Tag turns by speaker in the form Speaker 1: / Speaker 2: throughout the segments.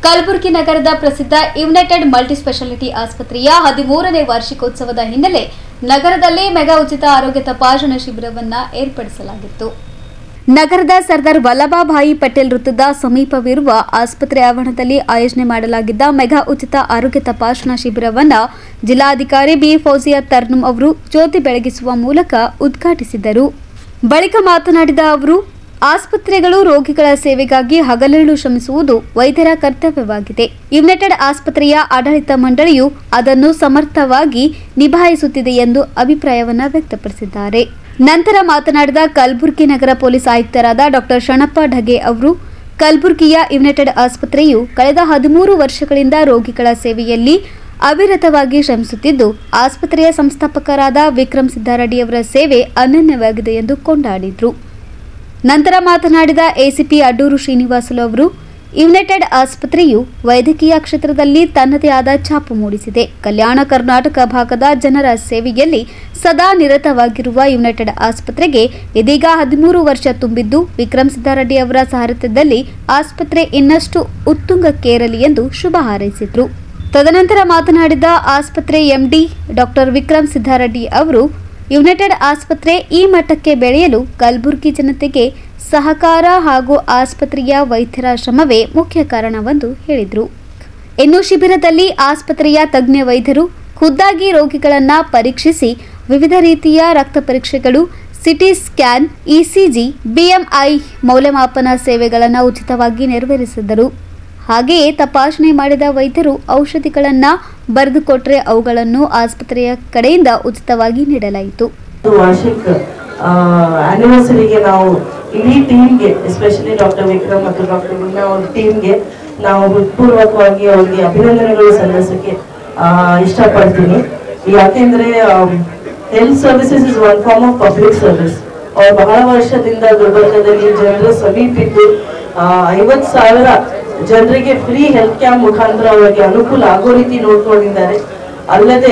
Speaker 1: ಕಲಬುರಗಿ ನಗರದ ಪ್ರಸಿದ್ಧ United multispeciality ಆಸ್ಪತ್ರೆಯ 13ನೇ ವಾರ್ಷಿಕೋತ್ಸವದ ಹಿನ್ನೆಲೆ ನಗರದಲ್ಲಿ ಮೆಗಾ ಉಚಿತ ಆರೋಗ್ಯ ತಪಾಸಣಾ ಶಿಬಿರವನ್ನು ಏರ್ಪಡಿಸಲಾಗಿತ್ತು. ನಗರದ ಸರ್ದಾರ್ ವಲ್ಲಭಭಾಯಿ ಪಟೇಲ್ ವೃತ್ತದ ಸಮೀಪವಿರುವ ಆಸ್ಪತ್ರೆ ಆವರಣದಲ್ಲಿ ಆಯೋಜನೆ ಮಾಡಲಾಗಿದ್ದ ಮೆಗಾ ಉಚಿತ ಆರೋಗ್ಯ ತಪಾಸಣಾ ಶಿಬಿರವನ್ನು ಜಿಲ್ಲಾಧಿಕಾರಿ ಬಿ ಫೌಜಿಯಾ ತರ್ನುಮ್ ಅವರು ಜ್ಯೋತಿ ಬೆಳಗಿಸುವ ಮೂಲಕ ಉದ್ಘಾಟಿಸಿದರು. ಬಳಿಕ ಮಾತನಾಡಿದ ಅವರು, ಆಸ್ಪತ್ರೆಗಳು ರೋಗಿಗಳ ಸೇವೆಗಾಗಿ ಹಗಲಿರುಳು ಶ್ರಮಿಸುವುದು ವೈದ್ಯರ ಕರ್ತವ್ಯವಾಗಿದೆ. ಯುನೈಟೆಡ್ ಆಸ್ಪತ್ರೆಯ ಆಡಳಿತ ಮಂಡಳಿಯು ಅದನ್ನು ಸಮರ್ಥವಾಗಿ ನಿಭಾಯಿಸುತ್ತಿದೆ ಎಂದು ಅಭಿಪ್ರಾಯವನ್ನು ವ್ಯಕ್ತಪಡಿಸಿದ್ದಾರೆ. ನಂತರ ಮಾತನಾಡಿದ ಕಲಬುರಗಿ ನಗರ ಪೊಲೀಸ್ ಆಯುಕ್ತರಾದ ಡಾ ಶರಣಪ್ಪ ಢಗೆ ಅವರು, ಕಲಬುರಗಿಯ ಯುನೈಟೆಡ್ ಆಸ್ಪತ್ರೆಯು ಕಳೆದ 13 ವರ್ಷಗಳಿಂದ ರೋಗಿಗಳ ಸೇವೆಯಲ್ಲಿ ಅವಿರತವಾಗಿ ಶ್ರಮಿಸುತ್ತಿದ್ದು, ಆಸ್ಪತ್ರೆಯ ಸಂಸ್ಥಾಪಕರಾದ ವಿಕ್ರಮ್ ಸಿದ್ದಾರೆಡ್ಡಿಯವರ ಸೇವೆ ಅನನ್ಯವಾಗಿದೆ ಎಂದು ಕೊಂಡಾಡಿದರು. ನಂತರ ಮಾತನಾಡಿದ ಎಸಿಪಿ ಅಡ್ಡೂರು ಶ್ರೀನಿವಾಸುಲು ಅವರು, ಯುನೈಟೆಡ್ ಆಸ್ಪತ್ರೆಯು ವೈದ್ಯಕೀಯ ಕ್ಷೇತ್ರದಲ್ಲಿ ತನ್ನದೇ ಆದ ಛಾಪು ಮೂಡಿಸಿದೆ. ಕಲ್ಯಾಣ ಕರ್ನಾಟಕ ಭಾಗದ ಜನರ ಸೇವೆಯಲ್ಲಿ ಸದಾ ನಿರತವಾಗಿರುವ ಯುನೈಟೆಡ್ ಆಸ್ಪತ್ರೆಗೆ ಇದೀಗ 13 ವರ್ಷ ತುಂಬಿದ್ದು, ವಿಕ್ರಮ್ ಸಿದ್ದಾರೆಡ್ಡಿ ಅವರ ಸಾರಥ್ಯದಲ್ಲಿ ಆಸ್ಪತ್ರೆ ಇನ್ನಷ್ಟು ಉತ್ತುಂಗಕ್ಕೇರಲಿ ಎಂದು ಶುಭ ಹಾರೈಸಿದರು. ತದನಂತರ ಮಾತನಾಡಿದ ಆಸ್ಪತ್ರೆ ಎಂಡಿ ಡಾ ವಿಕ್ರಮ್ ಸಿದ್ದಾರೆಡ್ಡಿ ಅವರು, ಯುನೈಟೆಡ್ ಆಸ್ಪತ್ರೆ ಈ ಮಟ್ಟಕ್ಕೆ ಬೆಳೆಯಲು ಕಲಬುರಗಿ ಜನತೆಗೆ ಸಹಕಾರ ಹಾಗೂ ಆಸ್ಪತ್ರೆಯ ವೈದ್ಯರ ಶ್ರಮವೇ ಮುಖ್ಯ ಕಾರಣವೆಂದು ಹೇಳಿದರು. ಇನ್ನು ಶಿಬಿರದಲ್ಲಿ ಆಸ್ಪತ್ರೆಯ ತಜ್ಞ ವೈದ್ಯರು ಖುದ್ದಾಗಿ ರೋಗಿಗಳನ್ನು ಪರೀಕ್ಷಿಸಿ ವಿವಿಧ ರೀತಿಯ ರಕ್ತ ಪರೀಕ್ಷೆಗಳು, ಸಿಟಿ ಸ್ಕ್ಯಾನ್, ಇಸಿಜಿ, ಬಿಎಂಐ ಮೌಲ್ಯಮಾಪನ ಸೇವೆಗಳನ್ನು ಉಚಿತವಾಗಿ ನೆರವೇರಿಸಿದರು. ಹಾಗೆಯೇ ತಪಾಸಣೆ ಮಾಡಿದ ವೈದ್ಯರು ಔಷಧಿಗಳನ್ನು ಬರೆದುಕೊಟ್ಟರೆ ಅವುಗಳನ್ನು ಆಸ್ಪತ್ರೆಯ ಕಡೆಯಿಂದ ಉಚಿತವಾಗಿ ನೀಡಲಾಯಿತು.
Speaker 2: ವಾರ್ಷಿಕ ಆನಿವರ್ಸರಿಗೆ ನಾವು ಇಡೀ ಟೀಮ್ಗೆ, ಎಸ್ಪೆಷಲಿ ಡಾಕ್ಟರ್ ವಿಕ್ರಮ್ ಮತ್ತು ಡಾಕ್ಟರ್ ವಿಮಾ ಅವ್ರ ಟೀಮ್ಗೆ ನಾವು ಹೃತ್ಪೂರ್ವಕವಾಗಿ ಅವರಿಗೆ ಅಭಿನಂದನೆಗಳು ಸಲ್ಲಿಸಕ್ಕೆ ಇಷ್ಟಪಡ್ತೀನಿ. ಯಾಕೆಂದ್ರೆ health services is one form of public service. ಅವ್ರು ಬಹಳ ವರ್ಷದಿಂದ ಗುಲ್ಬರ್ಗದಲ್ಲಿ ಜನರ ಸಮೀಪಿದ್ದು 50,000 ಜನರಿಗೆ ಫ್ರೀ ಹೆಲ್ತ್ ಕ್ಯಾಂಪ್ ಮುಖಾಂತರ ಅವರಿಗೆ ಅನುಕೂಲ ಆಗೋ ರೀತಿ ನೋಡ್ಕೊಂಡಿದ್ದಾರೆ. ಅಲ್ಲದೆ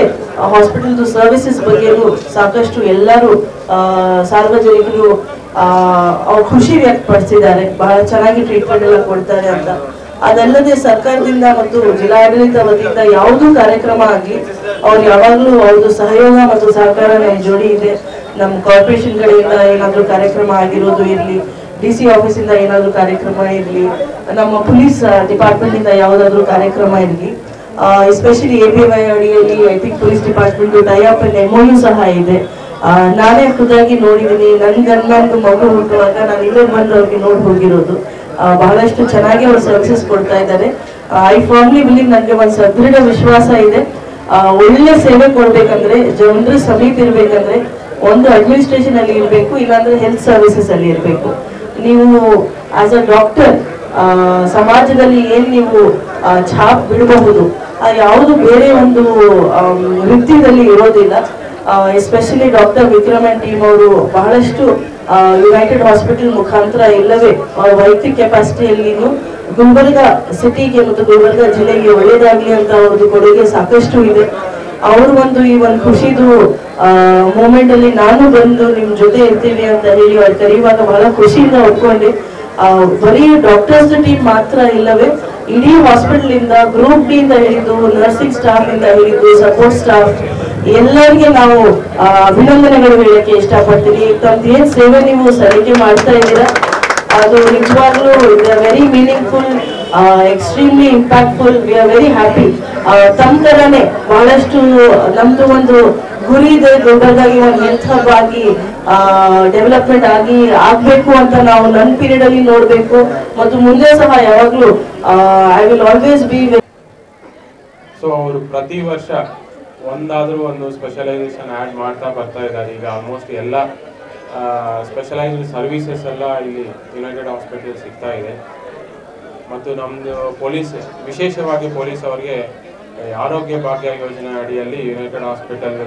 Speaker 2: ಹಾಸ್ಪಿಟಲ್ ಸರ್ವಿಸಸ್ ಬಗ್ಗೆನೂ ಸಾಕಷ್ಟು ಎಲ್ಲರೂ ಸಾರ್ವಜನಿಕರು ಖುಷಿ ವ್ಯಕ್ತಪಡಿಸಿದ್ದಾರೆ. ಬಹಳ ಚೆನ್ನಾಗಿ ಟ್ರೀಟ್ಮೆಂಟ್ ಎಲ್ಲ ಕೊಡ್ತಾರೆ ಅಂತ. ಅದಲ್ಲದೆ ಸರ್ಕಾರದಿಂದ ಮತ್ತು ಜಿಲ್ಲಾಡಳಿತ ವತಿಯಿಂದ ಯಾವುದೂ ಕಾರ್ಯಕ್ರಮ ಆಗಲಿ ಅವ್ರು ಯಾವಾಗಲೂ ಅವ್ರದ್ದು ಸಹಯೋಗ ಮತ್ತು ಸಹಕಾರ ನಮ್ಮ ಜೋಡಿ ಇದೆ. ನಮ್ಮ ಕಾರ್ಪೊರೇಷನ್ ಕಡೆಯಿಂದ ಏನಾದರೂ ಕಾರ್ಯಕ್ರಮ ಆಗಿರೋದು ಇರಲಿ, DC ಆಫೀಸಿಂದ ಏನಾದರೂ ಕಾರ್ಯಕ್ರಮ ಇರಲಿ, ನಮ್ಮ ಪೊಲೀಸ್ ಡಿಪಾರ್ಟ್ಮೆಂಟ್ ಇಂದ ಯಾವುದಾದ್ರೂ ಕಾರ್ಯಕ್ರಮ ಇರಲಿ, ಎಸ್ಪೆಷಲಿ ABY ಅಡಿಯಲ್ಲಿ I think police department tie-up MOU ಸಹ ಇದೆ. ನಾನೇ ಖುದ್ದಾಗಿ ನೋಡಿದ್ದೀನಿ. ನನ್ನೊಂದು ಮಗು ಹುಟ್ಟುವಾಗ ನಾನು ಇಲ್ಲೇ ಬಂದು ಅವ್ರಿಗೆ ನೋಡಿ ಹೋಗಿರೋದು. ಬಹಳಷ್ಟು ಚೆನ್ನಾಗಿ ಅವ್ರು ಸರ್ವಿಸಸ್ ಕೊಡ್ತಾ ಇದ್ದಾರೆ. ಐ ಫಾರ್ಮ್ಲಿ ಬಿಲೀವ್, ನನಗೆ ಒಂದು ಸದೃಢ ವಿಶ್ವಾಸ ಇದೆ. ಒಳ್ಳೆ ಸೇವೆ ಕೊಡ್ಬೇಕಂದ್ರೆ, ಜನರ ಸಮೀಪ ಇರ್ಬೇಕಂದ್ರೆ ಒಂದು ಅಡ್ಮಿನಿಸ್ಟ್ರೇಷನ್ ಅಲ್ಲಿ ಇರಬೇಕು, ಇಲ್ಲಾಂದ್ರೆ ಹೆಲ್ತ್ ಸರ್ವಿಸಸ್ ಅಲ್ಲಿ ಇರಬೇಕು. ನೀವು ಆಸ್ ಅ ಡಾಕ್ಟರ್ ಸಮಾಜದಲ್ಲಿ ಏನ್ ನೀವು ಛಾಪ್ ಬಿಡಬಹುದು, ಯಾವುದು ಬೇರೆ ಒಂದು ವೃತ್ತಿಯಲ್ಲಿ ಇರೋದಿಲ್ಲ. Especially doctor Vikram and team ಅವರು ಬಹಳಷ್ಟು ಯುನೈಟೆಡ್ ಹಾಸ್ಪಿಟಲ್ ಮುಖಾಂತರ ಇಲ್ಲವೇ ವೈದ್ಯಕೀಯ ಕೆಪಾಸಿಟಿಯಲ್ಲಿನೂ ಗುಲ್ಬರ್ಗ ಸಿಟಿಗೆ ಮತ್ತು ಗುಲ್ಬರ್ಗ ಜಿಲ್ಲೆಗೆ ಒಳ್ಳೇದಾಗ್ಲಿ ಅಂತ ಅವ್ರದ್ದು ಕೊಡುಗೆ ಸಾಕಷ್ಟು ಇದೆ. ಅವರು ಈ ಒಂದು ಖುಷಿದು ಮೂಮೆಂಟ್ ಅಲ್ಲಿ ನಾನು ಬಂದು ನಿಮ್ ಜೊತೆ ಇರ್ತೀವಿ ಅಂತ ಹೇಳಿ ಅವ್ರು ಕರೆಯುವಾಗ ಬಹಳ ಖುಷಿಯಿಂದ ಒಪ್ಕೊಂಡೆ. ಬರೀ ಡಾಕ್ಟರ್ಸ್ ಟೀಮ್ ಮಾತ್ರ ಇಲ್ಲವೇ ಇಡೀ ಹಾಸ್ಪಿಟಲ್ ಇಂದ, ಗ್ರೂಪ್ ಡಿ ಇಂದ ಹಿಡಿದು, ನರ್ಸಿಂಗ್ ಸ್ಟಾಫ್ ಇಂದ ಹಿಡಿದು, ಸಪೋರ್ಟ್ ಸ್ಟಾಫ್ ಎಲ್ಲರಿಗೆ ನಾವು ಅಭಿನಂದನೆಗಳು ಹೇಳಕ್ಕೆ ಇಷ್ಟಪಡ್ತೀನಿ. ತಮ್ದು ಏನ್ ಸೇವೆ ನೀವು ಸರಿಕೆ ಮಾಡ್ತಾ ಇದ್ದೀರಾ ಅದು ನಿಜವಾಗ್ಲೂ very meaningful, extremely impactful. We are very happy. ತಮ್ಮ ತರನೇ ಬಹಳಷ್ಟು ನಮ್ದು ಒಂದು ಗುರಿ ಇದೆ, ದೊಡ್ಡದಾಗಿ ಒಂದು ಹೆಲ್ತ್ ಹಬ್ ಆಗಿ ಡೆವಲಪ್ಮೆಂಟ್ ಆಗ್ಬೇಕು ಅಂತ ನಾವು ನನ್ನ ಪೀರಿಯಡ್ ಅಲ್ಲಿ ನೋಡ್ಬೇಕು ಮತ್ತು ಮುಂದೆ ಸಹ ಯಾವಾಗ್ಲೂ I will always B.
Speaker 3: So ಅವರು ಪ್ರತಿ ವರ್ಷ ಒಂದಾದ್ರೂ ಒಂದು ಸ್ಪೆಷಲೈಸೇಷನ್ ಆ್ಯಡ್ ಮಾಡ್ತಾ ಬರ್ತಾ ಇದ್ದಾರೆ. ಈಗ ಆಲ್ಮೋಸ್ಟ್ ಎಲ್ಲ ಸ್ಪೆಷಲೈಸ್ಡ್ ಸರ್ವಿಸಸ್ ಎಲ್ಲ ಇಲ್ಲಿ ಯುನೈಟೆಡ್ ಹಾಸ್ಪಿಟಲ್ ಸಿಗ್ತಾ ಇದೆ. ಮತ್ತು ನಮ್ಮದು ವಿಶೇಷವಾಗಿ ಪೊಲೀಸ್ ಅವರಿಗೆ ಆರೋಗ್ಯ ಭಾಗ್ಯ ಯೋಜನೆ ಅಡಿಯಲ್ಲಿ United hospital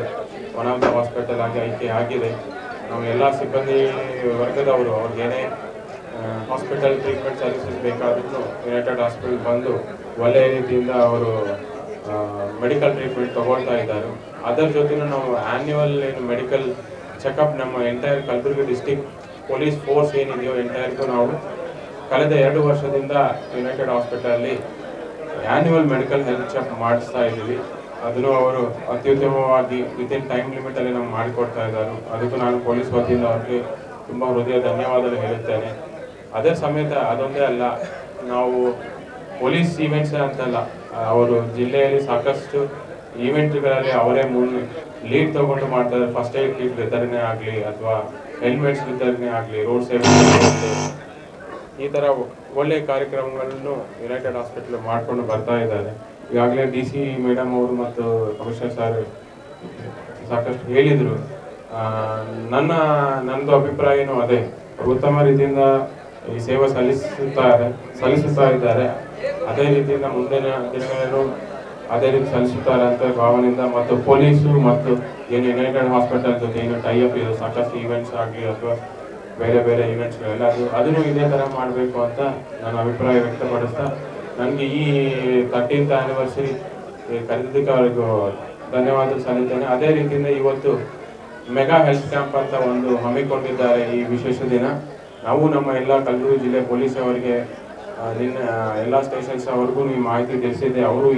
Speaker 3: one of the hospital ಆಗಿ ಆಯ್ಕೆ ಆಗಿದೆ. ನಾವು ಎಲ್ಲ ಸಿಬ್ಬಂದಿ ವರ್ಗದವರು ಅವ್ರಿಗೇನೇ ಹಾಸ್ಪಿಟಲ್ ಟ್ರೀಟ್ಮೆಂಟ್ ಸರ್ವಿಸಸ್ ಬೇಕಾದ್ರೂ ಯುನೈಟೆಡ್ ಹಾಸ್ಪಿಟಲ್ ಬಂದು ಒಳ್ಳೆಯ ರೀತಿಯಿಂದ ಅವರು ಮೆಡಿಕಲ್ ಟ್ರೀಟ್ಮೆಂಟ್ ತಗೊಳ್ತಾ ಇದ್ದಾರೆ. ಅದರ ಜೊತೆನೂ ನಾವು ಆ್ಯನ್ಯುವಲ್ ಮೆಡಿಕಲ್ ಚೆಕಪ್ ನಮ್ಮ entire Kalaburagi district police force ಏನಿದೆಯೋ ಎಂಟೈರ್ಗೂ ನಾವು ಕಳೆದ 2 ವರ್ಷದಿಂದ ಯುನೈಟೆಡ್ ಹಾಸ್ಪಿಟಲಲ್ಲಿ ಆ್ಯನ್ಯುವಲ್ ಮೆಡಿಕಲ್ ಹೆಲ್ತ್ ಚೆಕ್ ಮಾಡಿಸ್ತಾ ಇದ್ದೀವಿ. ಅದನ್ನು ಅವರು ಅತ್ಯುತ್ತಮವಾಗಿ ವಿತಿನ್ ಟೈಮ್ ಲಿಮಿಟಲ್ಲಿ ನಮ್ಗೆ ಮಾಡಿಕೊಡ್ತಾ ಇದ್ದಾರೆ. ಅದಕ್ಕೂ ನಾನು ಪೊಲೀಸ್ ವತಿಯಿಂದ ಅವ್ರಿಗೆ ತುಂಬ ಹೃದಯ ಧನ್ಯವಾದಗಳು ಹೇಳುತ್ತೇನೆ. ಅದೇ ಸಮೇತ ಅದೊಂದೇ ಅಲ್ಲ, ನಾವು ಪೊಲೀಸ್ ಈವೆಂಟ್ಸ್ ಅಂತಲ್ಲ, ಅವರು ಜಿಲ್ಲೆಯಲ್ಲಿ ಸಾಕಷ್ಟು ಈವೆಂಟ್ಗಳಲ್ಲಿ ಅವರೇ ಲೀಡ್ ತಗೊಂಡು ಮಾಡ್ತಾರೆ. ಫಸ್ಟ್ ಏಡ್ ಕಿಟ್ ವಿತರಣೆ ಆಗಲಿ ಅಥವಾ ಹೆಲ್ಮೆಟ್ಸ್ ವಿತರಣೆ ಆಗಲಿ, ರೋಡ್ ಸೇಫ್ಟಿ, ಈ ಥರ ಒಳ್ಳೆಯ ಕಾರ್ಯಕ್ರಮಗಳನ್ನು ಯುನೈಟೆಡ್ ಹಾಸ್ಪಿಟಲ್ ಮಾಡಿಕೊಂಡು ಬರ್ತಾ ಇದ್ದಾರೆ. ಈಗಾಗಲೇ DC ಮೇಡಮ್ ಅವರು ಮತ್ತು ಕಮಿಷನರ್ ಸರ್ ಸಾಕಷ್ಟು ಹೇಳಿದರು. ನಂದು ಅಭಿಪ್ರಾಯನೂ ಅದೇ, ಉತ್ತಮ ರೀತಿಯಿಂದ ಈ ಸೇವೆ ಸಲ್ಲಿಸುತ್ತಾ ಇದ್ದಾರೆ. ಅದೇ ರೀತಿಯಿಂದ ಮುಂದಿನ ದಿನಗಳಲ್ಲೂ ಅದೇ ರೀತಿ ಸಲ್ಲಿಸುತ್ತಾರೆ ಅಂತ ಭಾವನೆಯಿಂದ, ಮತ್ತು ಪೊಲೀಸು ಮತ್ತು ಏನು ಯುನೈಟೆಡ್ ಹಾಸ್ಪಿಟಲ್ ಜೊತೆ ಏನು ಟೈಅಪ್ ಇದೆ, ಸಾಕಷ್ಟು ಈವೆಂಟ್ಸ್ ಆಗಲಿ ಅಥವಾ ಬೇರೆ ಬೇರೆ ಈವೆಂಟ್ಸ್ಗಳೆಲ್ಲ ಅದನ್ನು ಇದೇ ಥರ ಮಾಡಬೇಕು ಅಂತ ನಾನು ಅಭಿಪ್ರಾಯ ವ್ಯಕ್ತಪಡಿಸ್ತಾ, ನನಗೆ ಈ 13th ಆ್ಯನಿವರ್ಸರಿ ಕರೆದಿದ್ದಕ್ಕೆ ಅವರಿಗೂ ಧನ್ಯವಾದ ಸಲ್ಲಿಸ್ತೇನೆ. ಅದೇ ರೀತಿಯಿಂದ ಇವತ್ತು ಮೆಗಾ ಹೆಲ್ತ್ ಕ್ಯಾಂಪ್ ಅಂತ ಒಂದು ಹಮ್ಮಿಕೊಂಡಿದ್ದಾರೆ. ಈ ವಿಶೇಷ ದಿನ ನಾವು ನಮ್ಮ ಎಲ್ಲ ಕಲಬುರಗಿ ಜಿಲ್ಲೆ ಪೊಲೀಸ್ ಅವರಿಗೆ ಎಲ್ಲ ಸ್ಟೇಷನ್ಸ್ ಅವ್ರಿಗೂ ಈ ಮಾಹಿತಿ ತಿಳಿಸಿದೆ. ಅವರು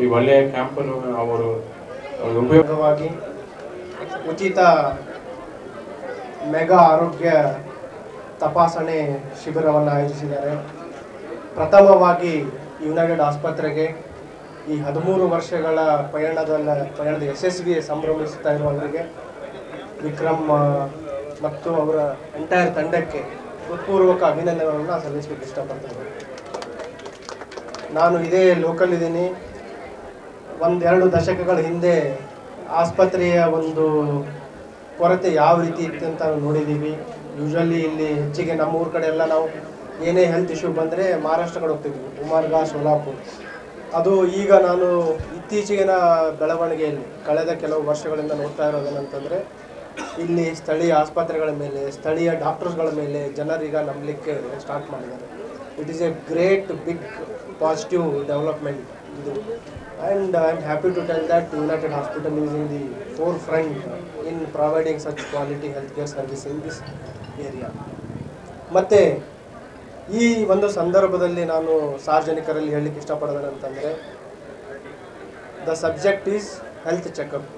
Speaker 3: ಈ ಒಳ್ಳೆಯ ಕ್ಯಾಂಪನ್ನು ಅವರು
Speaker 4: ಉಪಯೋಗವಾಗಿ ಉಚಿತ ಮೆಗಾ ಆರೋಗ್ಯ ತಪಾಸಣೆ ಶಿಬಿರವನ್ನು ಆಯೋಜಿಸಿದ್ದಾರೆ. ಪ್ರಥಮವಾಗಿ ಯುನೈಟೆಡ್ ಆಸ್ಪತ್ರೆಗೆ ಈ 13 ವರ್ಷಗಳ ಪಯಣದ ಯಶಸ್ವಿ ಸಂಭ್ರಮಿಸುತ್ತಾ ಇರುವವರಿಗೆ ವಿಕ್ರಮ್ ಮತ್ತು ಅವರ ಎಂಟೈರ್ ತಂಡಕ್ಕೆ ಹೃತ್ಪೂರ್ವಕ ಅಭಿನಂದನೆಗಳನ್ನು ಸಲ್ಲಿಸಲಿಕ್ಕೆ ಇಷ್ಟಪಡ್ತೇನೆ. ನಾನು ಇದೇ ಲೋಕಲ್ ಇದ್ದೀನಿ. 1-2 ದಶಕಗಳ ಹಿಂದೆ ಆಸ್ಪತ್ರೆಯ ಒಂದು ಕೊರತೆ ಯಾವ ರೀತಿ ಇತ್ತು ಅಂತ ನಾವು ನೋಡಿದ್ದೀವಿ. ಯೂಶ್ವಲಿ ಇಲ್ಲಿ ಹೆಚ್ಚಿಗೆ ನಮ್ಮ ಊರ ಕಡೆ ಎಲ್ಲ ನಾವು ಏನೇ ಹೆಲ್ತ್ ಇಶ್ಯೂ ಬಂದರೆ ಮಹಾರಾಷ್ಟ್ರ ಕಡೆ ಹೋಗ್ತಿದ್ವಿ, ಉಮರ್ಗಾ, ಸೋಲಾಪುರ್. ಅದು ಈಗ ನಾನು ಇತ್ತೀಚೆಗಿನ ಬೆಳವಣಿಗೆಯಲ್ಲಿ ಕಳೆದ ಕೆಲವು ವರ್ಷಗಳಿಂದ ನೋಡ್ತಾ ಇರೋದೇನಂತಂದರೆ, ಇಲ್ಲಿ ಸ್ಥಳೀಯ ಆಸ್ಪತ್ರೆಗಳ ಮೇಲೆ, ಸ್ಥಳೀಯ ಡಾಕ್ಟರ್ಸ್ಗಳ ಮೇಲೆ ಜನರೀಗ ನಂಬಲಿಕ್ಕೆ ಸ್ಟಾರ್ಟ್ ಮಾಡಿದ್ದಾರೆ. It is a great big positive development ಇದು. And I am happy to tell that United Hospital is in the forefront in providing such quality healthcare service in this area. ಮತ್ತೆ ಈ ಒಂದು ಸಂದರ್ಭದಲ್ಲಿ ನಾನು ಸಾರ್ವಜನಿಕರಲ್ಲಿ ಹೇಳಲಿಕ್ಕೆ ಇಷ್ಟಪಡೋದೇನಂತಂದರೆ, the subject is health checkup.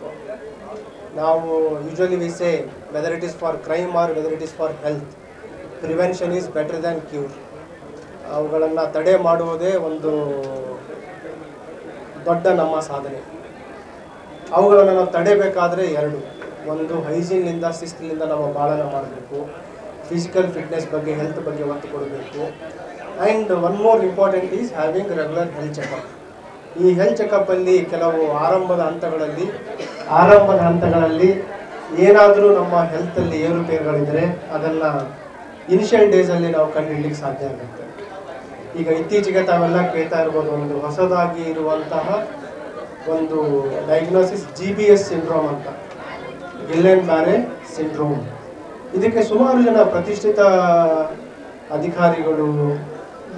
Speaker 4: ನಾವು usually we say whether it is for crime or whether it is for health, prevention is better than cure. ಅವುಗಳನ್ನು ತಡೆ ಮಾಡುವುದೇ ಒಂದು ದೊಡ್ಡ ನಮ್ಮ ಸಾಧನೆ. ಅವುಗಳನ್ನು ನಾವು ತಡೆಯಬೇಕಾದ್ರೆ ಒಂದು ಹೈಜೀನ್ನಿಂದ, ಶಿಸ್ತಿನಿಂದ ನಾವು ಬಾಳನ ಮಾಡಬೇಕು. ಫಿಸಿಕಲ್ ಫಿಟ್ನೆಸ್ ಬಗ್ಗೆ, ಹೆಲ್ತ್ ಬಗ್ಗೆ ಒತ್ತು ಕೊಡಬೇಕು. And one more important is having regular health checkup. ಈ ಹೆಲ್ತ್ ಚೆಕಪ್ಪಲ್ಲಿ ಕೆಲವು ಆರಂಭದ ಹಂತಗಳಲ್ಲಿ ಏನಾದರೂ ನಮ್ಮ ಹೆಲ್ತಲ್ಲಿ ಏರುಪೇರುಗಳಿದ್ದರೆ ಅದನ್ನು ಇನಿಷಿಯಲ್ ಡೇಸಲ್ಲಿ ನಾವು ಕಂಡುಹಿಡಲಿಕ್ಕೆ ಸಾಧ್ಯ ಆಗುತ್ತೆ. ಈಗ ಇತ್ತೀಚೆಗೆ ತಾವೆಲ್ಲ ಕೇಳ್ತಾ ಇರ್ಬೋದು, ಒಂದು ಹೊಸದಾಗಿ ಇರುವಂತಹ ಒಂದು ಡಯಾಗ್ನೋಸಿಸ್ GBS ಸಿಂಡ್ರೋಮ್ ಅಂತ, ಗಿಲ್ಲೆನ್ ಬ್ಯಾರೆ ಸಿಂಡ್ರೋಮ್. ಇದಕ್ಕೆ ಸುಮಾರು ಜನ ಪ್ರತಿಷ್ಠಿತ ಅಧಿಕಾರಿಗಳು,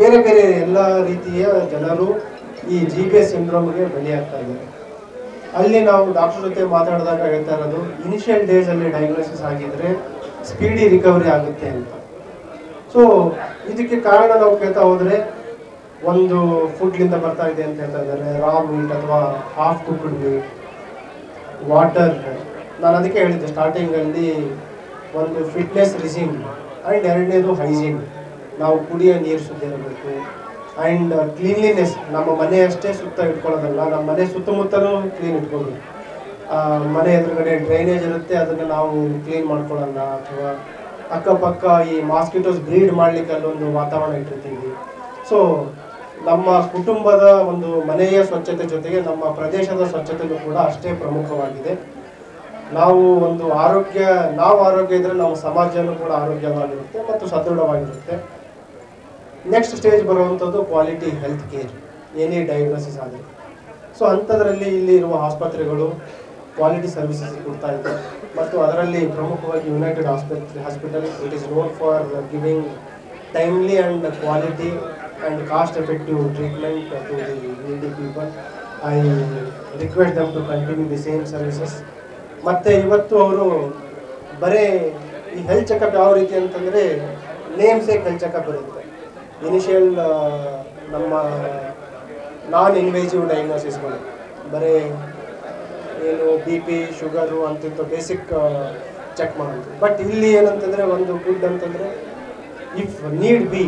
Speaker 4: ಬೇರೆ ಬೇರೆ ಎಲ್ಲ ರೀತಿಯ ಜನರು ಈ GBS ಸಿಂಡ್ರೋಮ್ಗೆ ಬಲಿಯಾಗ್ತಾ ಇದ್ದಾರೆ. ಅಲ್ಲಿ ನಾವು ಡಾಕ್ಟರ್ ಜೊತೆ ಮಾತಾಡಿದಾಗ ಹೇಳ್ತಾ ಇರೋದು, ಇನಿಷಿಯಲ್ ಡೇಸಲ್ಲಿ ಡಯಾಗ್ನೋಸಿಸ್ ಆಗಿದ್ರೆ ಸ್ಪೀಡಿ ರಿಕವರಿ ಆಗುತ್ತೆ ಅಂತ. ಸೊ ಇದಕ್ಕೆ ಕಾರಣ ನಾವು ಕೇಳ್ತಾ ಹೋದರೆ, ಒಂದು ಫುಡ್ಲಿಂದ ಬರ್ತಾ ಇದೆ ಅಂತ ಹೇಳ್ತಾ ಇದ್ದಾರೆ, ರಾ ಮೀಟ್ ಅಥವಾ ಹಾಫ್ ಕುಕ್ಡ್ ಮೀಟ್, ವಾಟರ್. ನಾನು ಅದಕ್ಕೆ ಹೇಳಿದ್ದೆ ಸ್ಟಾರ್ಟಿಂಗಲ್ಲಿ, ಒಂದು ಫಿಟ್ನೆಸ್ ರಿಜಿಮ್ ಆ್ಯಂಡ್ ಎರಡನೇದು ಹೈಜೀನ್. ನಾವು ಕುಡಿಯೋ ನೀರು ಶುದ್ಧ ಇರಬೇಕು. ಆ್ಯಂಡ್ ಕ್ಲೀನ್ಲಿನೆಸ್, ನಮ್ಮ ಮನೆ ಅಷ್ಟೇ ಸುತ್ತ ಇಟ್ಕೊಳ್ಳೋದಲ್ಲ, ನಮ್ಮ ಮನೆ ಸುತ್ತಮುತ್ತಲೂ ಕ್ಲೀನ್ ಇಟ್ಕೊಳ್ಬೇಕು. ಮನೆ ಎದುರುಗಡೆ ಡ್ರೈನೇಜ್ ಇರುತ್ತೆ, ಅದನ್ನು ನಾವು ಕ್ಲೀನ್ ಮಾಡ್ಕೊಳ್ಳೋಣ. ಅಥವಾ ಅಕ್ಕಪಕ್ಕ ಈ ಮಾಸ್ಕಿಟೋಸ್ ಬ್ರೀಡ್ ಮಾಡಲಿಕ್ಕೆ ಅಲ್ಲೊಂದು ವಾತಾವರಣ ಇಟ್ಟಿರ್ತೀವಿ. ಸೊ ನಮ್ಮ ಕುಟುಂಬದ ಒಂದು ಮನೆಯ ಸ್ವಚ್ಛತೆ ಜೊತೆಗೆ ನಮ್ಮ ಪ್ರದೇಶದ ಸ್ವಚ್ಛತೆಯೂ ಕೂಡ ಅಷ್ಟೇ ಪ್ರಮುಖವಾಗಿದೆ. ನಾವು ಆರೋಗ್ಯ ಇದ್ದರೆ ನಮ್ಮ ಸಮಾಜನೂ ಕೂಡ ಆರೋಗ್ಯವಾಗಿರುತ್ತೆ ಮತ್ತು ಸದೃಢವಾಗಿರುತ್ತೆ. ನೆಕ್ಸ್ಟ್ ಸ್ಟೇಜ್ ಬರುವಂಥದ್ದು ಕ್ವಾಲಿಟಿ ಹೆಲ್ತ್ ಕೇರ್, ಏನೇ ಡಯಾಗ್ನೋಸಿಸ್ ಆದರೆ. ಸೊ ಅಂಥದ್ರಲ್ಲಿ ಇಲ್ಲಿ ಇರುವ ಆಸ್ಪತ್ರೆಗಳು ಕ್ವಾಲಿಟಿ ಸರ್ವಿಸಸ್ ಕೊಡ್ತಾ ಇದೆ. ಮತ್ತು ಅದರಲ್ಲಿ ಪ್ರಮುಖವಾಗಿ United Hospital it is known for giving timely and quality and cost effective treatment to the needy people. I request them to continue the same services. ಮತ್ತು ಇವತ್ತು ಅವರು ಬರೀ ಈ ಹೆಲ್ತ್ ಚೆಕಪ್ ಯಾವ ರೀತಿ ಅಂತಂದರೆ, ನೇಮ್ ಸೇಕ್ ಹೆಲ್ತ್ ಚೆಕಪ್ ಇರುತ್ತೆ. Initial ನಮ್ಮ ನಾನ್ ಇನ್ವೇಸಿವ್ ಡಯಾಗ್ನೋಸಿಸ್ಗಳು, ಬರೀ ಏನು BP, ಶುಗರು ಅಂತಿಂತ ಬೇಸಿಕ್ ಚೆಕ್ ಮಾಡೋದು. ಬಟ್ ಇಲ್ಲಿ ಏನಂತಂದರೆ ಒಂದು ಗುಡ್ ಅಂತಂದರೆ if need B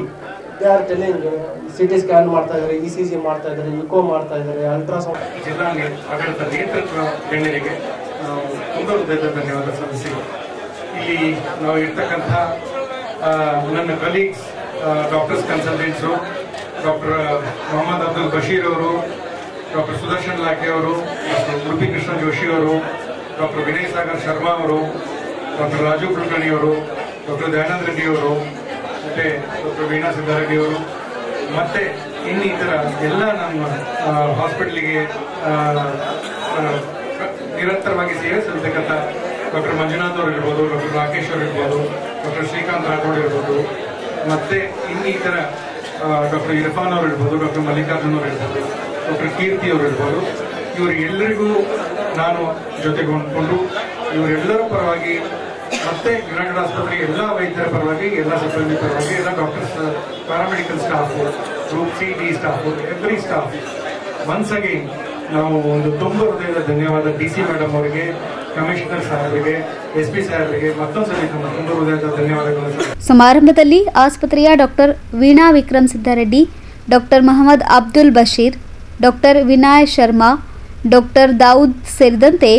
Speaker 4: they are telling CT scan ಮಾಡ್ತಾ ಇದ್ದಾರೆ, ECG ಮಾಡ್ತಾ ಇದ್ದಾರೆ, ಇಕೋ ಮಾಡ್ತಾ ಇದ್ದಾರೆ, ಅಲ್ಟ್ರಾಸೌಂಡ್.
Speaker 5: ಜಿಲ್ಲಾ ಆಡಳಿತ ನೇತೃತ್ವ ಗಣ್ಯರಿಗೆ ನಾವು ತುಂಬ ಹೃದಯದ ಧನ್ಯವಾದ ಸಲ್ಲಿಸಿವೆ. ಇಲ್ಲಿ ನಾವು ಇರ್ತಕ್ಕಂಥ ನನ್ನ colleagues, doctors consultants, doctor Mohammed Abdul Basheer ಅವರು, ಡಾಕ್ಟರ್ ಸುದರ್ಶನ್ ಲಾಖೆ ಅವರು, ಡಾಕ್ಟರ್ ಉಡುಪಿ ಕೃಷ್ಣ ಜೋಶಿ ಅವರು, ಡಾಕ್ಟರ್ ವಿನಯ್ ಸಾಗರ್ ಶರ್ಮಾ ಅವರು, ಡಾಕ್ಟರ್ ರಾಜು ಕುಲಕರ್ಣಿ ಅವರು, ಡಾಕ್ಟರ್ ದಯಾನಂದ ರೆಡ್ಡಿ ಅವರು, ಮತ್ತು ಡಾಕ್ಟರ್ ವೀಣಾ ಸಿದ್ದಾರೆಡ್ಡಿ ಅವರು, ಮತ್ತು ಇನ್ನಿತರ ಎಲ್ಲ ನಮ್ಮ ಹಾಸ್ಪಿಟ್ಲಿಗೆ ನಿರಂತರವಾಗಿ ಸೇವೆ ಸಲ್ಲಿಸತಕ್ಕಂಥ ಡಾಕ್ಟರ್ ಮಂಜುನಾಥ್ ಅವರು ಇರ್ಬೋದು, ಡಾಕ್ಟರ್ ರಾಕೇಶ್ ಅವರು ಇರ್ಬೋದು, ಡಾಕ್ಟರ್ ಶ್ರೀಕಾಂತ್ ರಾಠೋಡ್ ಇರ್ಬೋದು, ಮತ್ತು ಇನ್ನಿತರ ಡಾಕ್ಟರ್ ಇರ್ಫಾನ್ ಅವರು ಇರ್ಬೋದು, ಡಾಕ್ಟರ್ ಮಲ್ಲಿಕಾರ್ಜುನ್ ಅವರು ಇರ್ಬೋದು, ಡಾಕ್ಟರ್ ಕೀರ್ತಿ ಅವರು ಇರ್ಬೋದು, ಇವರಿಗೆಲ್ಲರಿಗೂ ನಾನು ಜೊತೆಗೊಂಡು ಇವರೆಲ್ಲರ ಪರವಾಗಿ ಮತ್ತೆ ಯುನೈಟೆಡ್ ಆಸ್ಪತ್ರೆ ಎಲ್ಲ ವೈದ್ಯರ ಪರವಾಗಿ, ಎಲ್ಲ ಸಿಬ್ಬಂದಿ ಪರವಾಗಿ, ಎಲ್ಲ doctors, paramedical staff, group C, D staff, every staff once again ನಾವು ಒಂದು ತುಂಬ ಹೃದಯದ ಧನ್ಯವಾದ DC ಮೇಡಮ್ ಅವರಿಗೆ, ಕಮಿಷನರ್ ಸಾಹೇಬರಿಗೆ, SP ಸಾಹೇಬರಿಗೆ ಮತ್ತೊಂದ್ಸಲಿ ನಮ್ಮ ತುಂಬ ಹೃದಯದ ಧನ್ಯವಾದಗಳು.
Speaker 1: ಸಮಾರಂಭದಲ್ಲಿ ಆಸ್ಪತ್ರೆಯ doctor Veena Vikram Siddareddy, doctor Mohammed Abdul Basheer, doctor Vinay Sharma, doctor Dawood ಸೇರಿದಂತೆ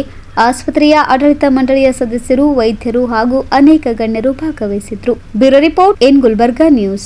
Speaker 1: ಆಸ್ಪತ್ರೆಯ ಆಡಳಿತ ಮಂಡಳಿಯ ಸದಸ್ಯರು, ವೈದ್ಯರು ಹಾಗೂ ಅನೇಕ ಗಣ್ಯರು ಭಾಗವಹಿಸಿದ್ರು. Bureau report, Gulbarga news.